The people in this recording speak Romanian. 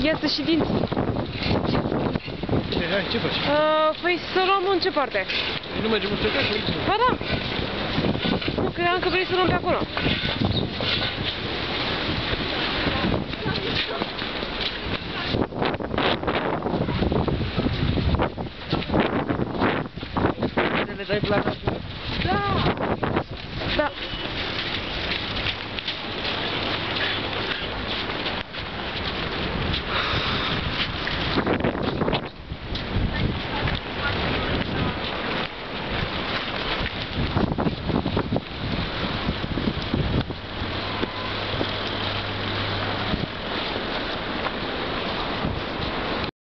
iasă și dinții. Bine, hai, ce faci? Păi să luăm în ce parte? Nu mergem în spectacol? Ba da! Nu, credeam că vrei să luăm pe acolo. Le dai plana? Da! Da!